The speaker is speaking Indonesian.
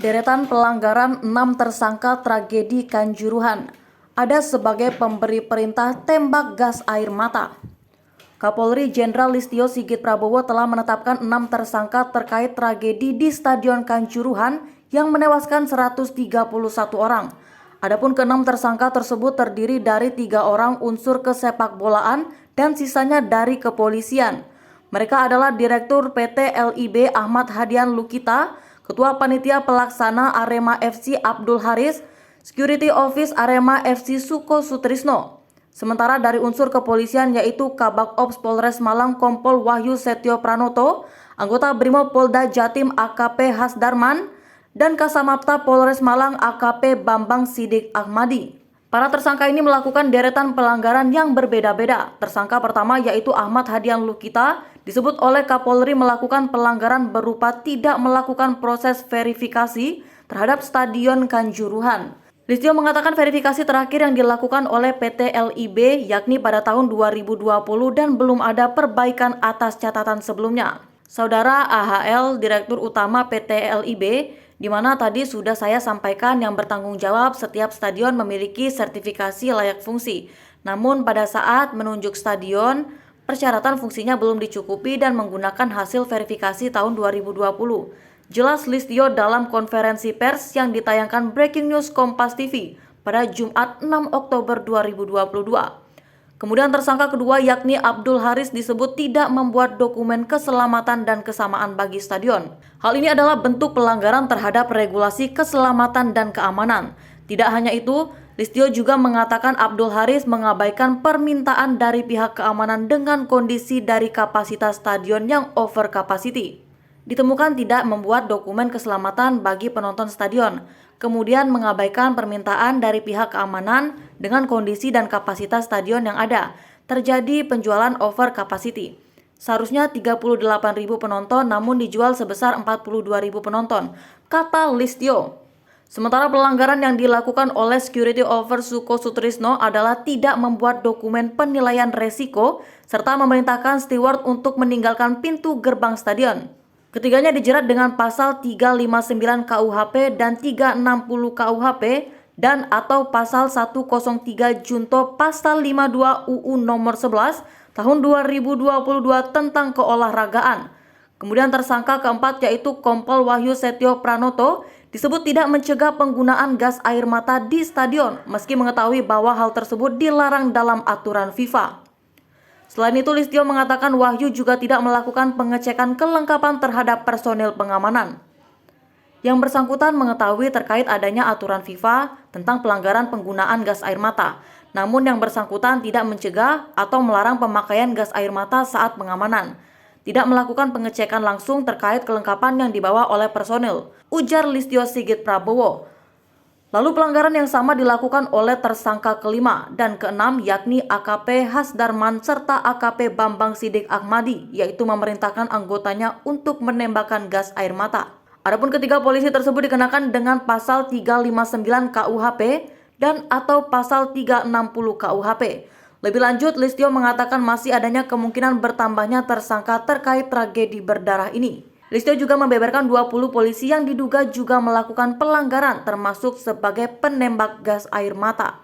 Deretan pelanggaran 6 tersangka tragedi Kanjuruhan. Ada sebagai pemberi perintah tembak gas air mata. Kapolri Jenderal Listio Sigit Prabowo telah menetapkan 6 tersangka terkait tragedi di Stadion Kanjuruhan yang menewaskan 131 orang. Adapun ke-6 tersangka tersebut terdiri dari 3 orang unsur kesepak bolaan dan sisanya dari kepolisian. Mereka adalah Direktur PT LIB Ahmad Hadian Lukita, Ketua Panitia Pelaksana Arema FC Abdul Haris, Security Office Arema FC Suko Sutrisno. Sementara dari unsur kepolisian yaitu Kabak Ops Polres Malang Kompol Wahyu Setio Pranoto, anggota Brimob Polda Jatim AKP Hasdarman, dan Kasamapta Polres Malang AKP Bambang Sidik Ahmadi. Para tersangka ini melakukan deretan pelanggaran yang berbeda-beda. Tersangka pertama yaitu Ahmad Hadian Lukita disebut oleh Kapolri melakukan pelanggaran berupa tidak melakukan proses verifikasi terhadap Stadion Kanjuruhan. Listio mengatakan verifikasi terakhir yang dilakukan oleh PT LIB yakni pada tahun 2020 dan belum ada perbaikan atas catatan sebelumnya. Saudara AHL, Direktur Utama PT LIB, di mana tadi sudah saya sampaikan yang bertanggung jawab setiap stadion memiliki sertifikasi layak fungsi. Namun pada saat menunjuk stadion, persyaratan fungsinya belum dicukupi dan menggunakan hasil verifikasi tahun 2020. Jelas Listio dalam konferensi pers yang ditayangkan Breaking News Kompas TV pada Jumat 6 Oktober 2022. Kemudian tersangka kedua yakni Abdul Haris disebut tidak membuat dokumen keselamatan dan kesamaan bagi stadion. Hal ini adalah bentuk pelanggaran terhadap regulasi keselamatan dan keamanan. Tidak hanya itu, Listio juga mengatakan Abdul Haris mengabaikan permintaan dari pihak keamanan dengan kondisi dari kapasitas stadion yang over capacity. Ditemukan tidak membuat dokumen keselamatan bagi penonton stadion, kemudian mengabaikan permintaan dari pihak keamanan dengan kondisi dan kapasitas stadion yang ada. Terjadi penjualan over capacity. Seharusnya 38.000 penonton namun dijual sebesar 42.000 penonton, kata Listio. Sementara pelanggaran yang dilakukan oleh Security Officer Suko Sutrisno adalah tidak membuat dokumen penilaian resiko serta memerintahkan steward untuk meninggalkan pintu gerbang stadion. Ketiganya dijerat dengan pasal 359 KUHP dan 360 KUHP dan atau pasal 103 junto pasal 52 UU nomor 11 tahun 2022 tentang keolahragaan. Kemudian tersangka keempat yaitu Kompol Wahyu Setio Pranoto disebut tidak mencegah penggunaan gas air mata di stadion meski mengetahui bahwa hal tersebut dilarang dalam aturan FIFA. Selain itu, Listio mengatakan Wahyu juga tidak melakukan pengecekan kelengkapan terhadap personil pengamanan. Yang bersangkutan mengetahui terkait adanya aturan FIFA tentang pelanggaran penggunaan gas air mata. Namun yang bersangkutan tidak mencegah atau melarang pemakaian gas air mata saat pengamanan. Tidak melakukan pengecekan langsung terkait kelengkapan yang dibawa oleh personil, ujar Listio Sigit Prabowo. Lalu pelanggaran yang sama dilakukan oleh tersangka kelima dan keenam yakni AKP Hasdarman serta AKP Bambang Sidik Ahmadi, yaitu memerintahkan anggotanya untuk menembakkan gas air mata. Adapun ketiga polisi tersebut dikenakan dengan pasal 359 KUHP dan atau pasal 360 KUHP. Lebih lanjut, Listio mengatakan masih adanya kemungkinan bertambahnya tersangka terkait tragedi berdarah ini. Listio juga membeberkan 20 polisi yang diduga juga melakukan pelanggaran termasuk sebagai penembak gas air mata.